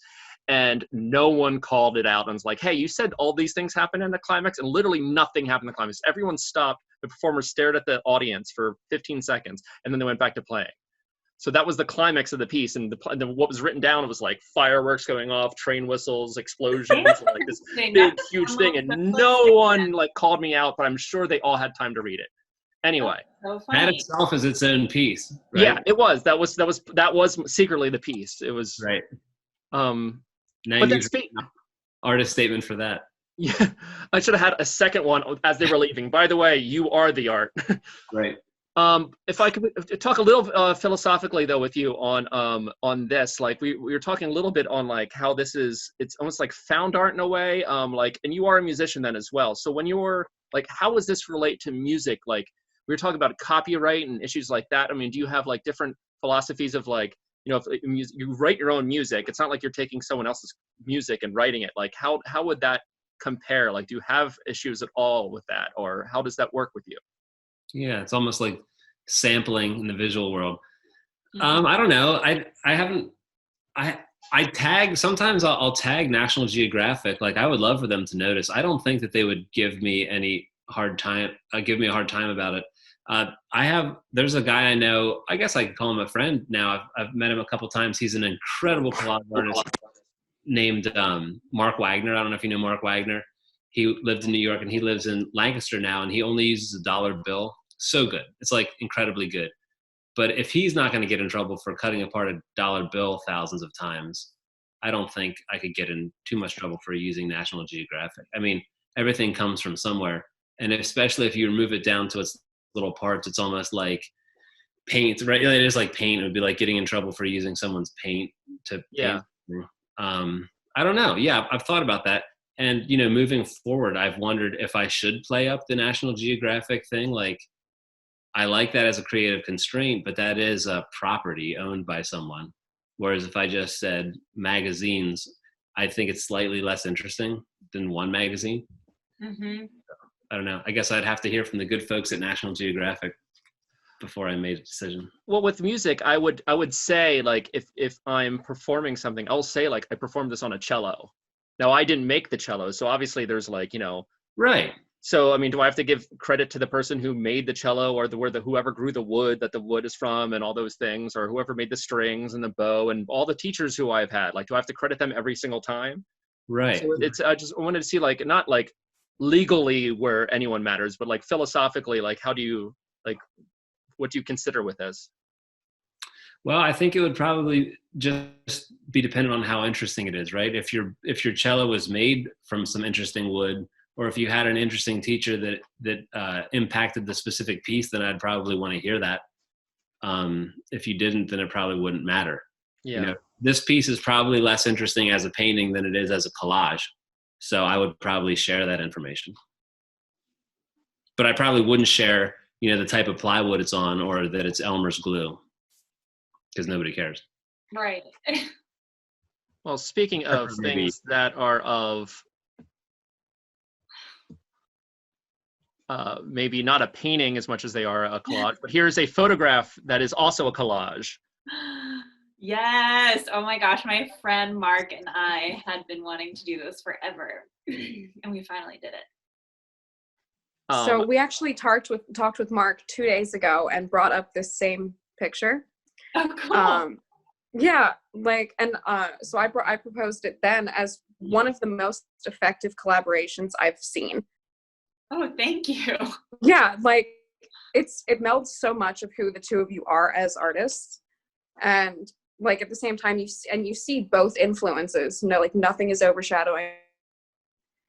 and no one called it out and was like, hey, you said all these things happen in the climax, and literally nothing happened in the climax. Everyone stopped, the performers stared at the audience for 15 seconds, and then they went back to playing. So that was the climax of the piece, and what was written down was like fireworks going off, train whistles, explosions, and like this big, huge thing, and no one like called me out, but I'm sure they all had time to read it. Anyway, So That funny. itself is its own piece, right? yeah, it was. That was secretly the piece. It was Right. Now But you then speak. artist statement for that. Yeah, I should have had a second one as they were leaving. By the way, you are the art. Right. If I could talk a little philosophically though with you on this, like we were talking a little bit on like how it's almost like found art in a way, like, and you are a musician then as well. So when you're like, how does this relate to music? Like we were talking about copyright and issues like that. I mean, do you have like different philosophies of like, you know, if you write your own music, it's not like you're taking someone else's music and writing it. Like how would that compare? Like, do you have issues at all with that, or how does that work with you? Yeah, it's almost like sampling in the visual world. Mhm. I don't know. I tag, sometimes I'll tag National Geographic. Like I would love for them to notice. I don't think that they would give me any hard time, about it. There's a guy I know, I guess I could call him a friend now. I've met him a couple times. He's an incredible collage artist named Mark Wagner. I don't know if you know Mark Wagner. He lived in New York and he lives in Lancaster now, and he only uses a dollar bill. So good. It's like incredibly good. But if he's not going to get in trouble for cutting apart a dollar bill thousands of times, I don't think I could get in too much trouble for using National Geographic. I mean, everything comes from somewhere. And especially if you remove it down to its little parts, it's almost like paint, right? It is like paint. It would be like getting in trouble for using someone's paint to Yeah. paint. I don't know. Yeah, I've thought about that. And, you know, moving forward, I've wondered if I should play up the National Geographic thing. Like, I like that as a creative constraint, but that is a property owned by someone. Whereas if I just said magazines, I think it's slightly less interesting than one magazine. Mhm. I don't know. I guess I'd have to hear from the good folks at National Geographic before I made a decision. Well, with music, I would say like if I'm performing something, I'll say like I performed this on a cello. Now I didn't make the cello, so obviously there's like, you know. Right. So I mean, do I have to give credit to the person who made the cello, or whoever grew the wood that the wood is from, and all those things, or whoever made the strings and the bow and all the teachers who I've had? Like, do I have to credit them every single time? Right. So I just wanted to see like not like legally where anyone matters, but like philosophically, like how do you like what do you consider with this? Well, I think it would probably just be dependent on how interesting it is, right? If your cello was made from some interesting wood, or if you had an interesting teacher that impacted the specific piece, then I'd probably want to hear that. If you didn't, then it probably wouldn't matter. Yeah. You know, this piece is probably less interesting as a painting than it is as a collage. So I would probably share that information. But I probably wouldn't share, you know, the type of plywood it's on or that it's Elmer's glue, because nobody cares. Right. Well, speaking of Maybe. things that are of maybe not a painting as much as they are a collage, but here's a photograph that is also a collage. Yes. Oh my gosh. My friend Mark and I had been wanting to do this forever. And we finally did it. So we actually talked with Mark 2 days ago and brought up this same picture. Oh, cool. Yeah, like, and so I proposed it then as one of the most effective collaborations I've seen. Oh, thank you. Yeah, like it melds so much of who the two of you are as artists, and like at the same time you see both influences. You know, like nothing is overshadowing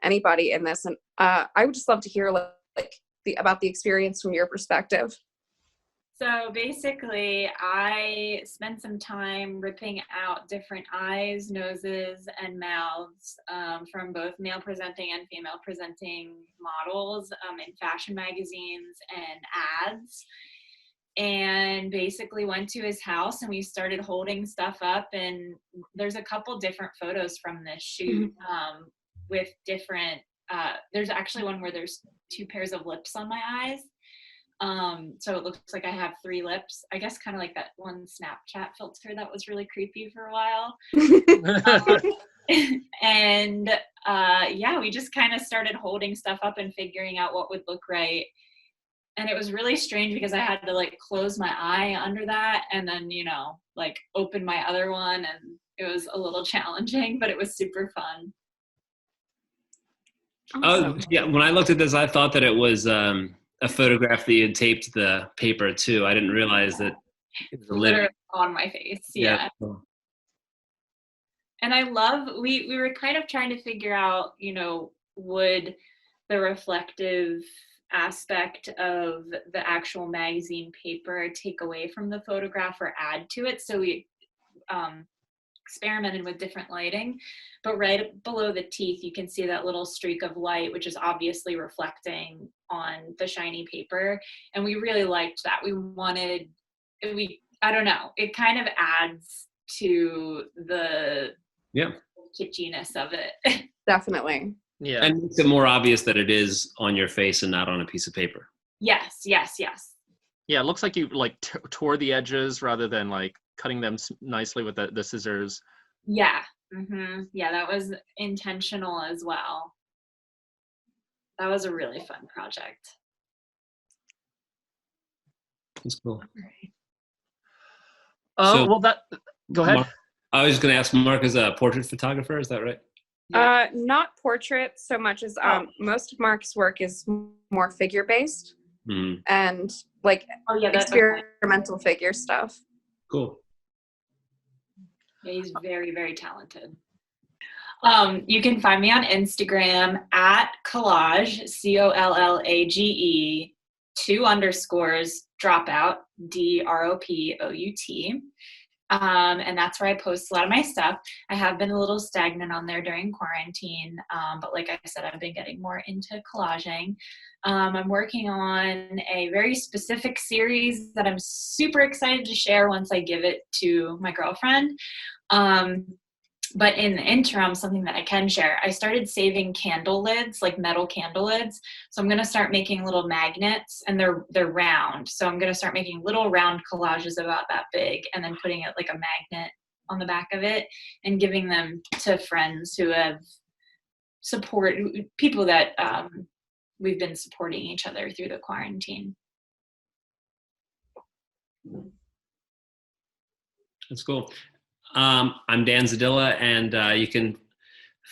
anybody in this, and I would just love to hear about the experience from your perspective. So basically, I spent some time ripping out different eyes, noses, and mouths from both male presenting and female presenting models in fashion magazines and ads. And basically went to his house and we started holding stuff up. And there's a couple different photos from this shoot with different, there's actually one where there's 2 pairs of lips on my eyes. So it looks like I have 3 lips, I guess, kind of like that one Snapchat filter that was really creepy for a while. And yeah, we just kind of started holding stuff up and figuring out what would look right. And it was really strange because I had to like close my eye under that and then, you know, like open my other one, and it was a little challenging, but it was super fun. Oh, yeah. When I looked at this, I thought that it was a photograph that you had taped the paper to. I didn't realize that it was a living. Literally on my face. Yeah. And I love, we were kind of trying to figure out, you know, would the reflective aspect of the actual magazine paper take away from the photograph or add to it? So we experimented with different lighting, but right below the teeth, you can see that little streak of light, which is obviously reflecting on the shiny paper. And we really liked that. I don't know, it kind of adds to the kitschiness of it. Definitely. Yeah. And makes it more obvious that it is on your face and not on a piece of paper. Yes. Yeah, it looks like you like tore the edges rather than like cutting them nicely with the scissors. Yeah. Yeah, that was intentional as well. That was a really fun project. That's cool. Oh, well, go ahead. Mark, I was just going to ask, Mark is a portrait photographer, is that right? Not portrait so much as most of Mark's work is more figure based and like experimental figure stuff. Cool. Yeah, he's very, very talented. You can find me on Instagram at Collage, COLLAGE, 2_ Dropout, DROPOUT. And that's where I post a lot of my stuff. I have been a little stagnant on there during quarantine, but like I said, I've been getting more into collaging. I'm working on a very specific series that I'm super excited to share once I give it to my girlfriend. But in the interim, something that I can share, I started saving candle lids, like metal candle lids. So I'm going to start making little magnets, and they're round. So I'm going to start making little round collages about that big, and then putting it like a magnet on the back of it and giving them to friends who have people that we've been supporting each other through the quarantine. That's cool. I'm Dan Zdilla, and you can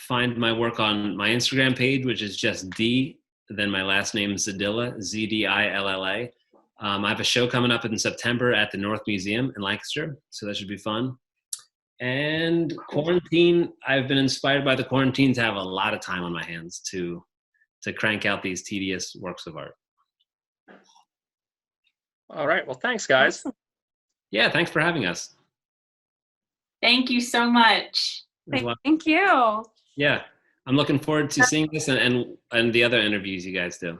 find my work on my Instagram page, which is just D, then my last name Zdilla, Zdilla. I have a show coming up in September at the North Museum in Lancaster, so that should be fun. And quarantine, I've been inspired by the quarantine to have a lot of time on my hands to crank out these tedious works of art. All right. Well, thanks, guys. Yeah, thanks for having us. Thank you so much. Thank you. Yeah, I'm looking forward to seeing this and the other interviews you guys do.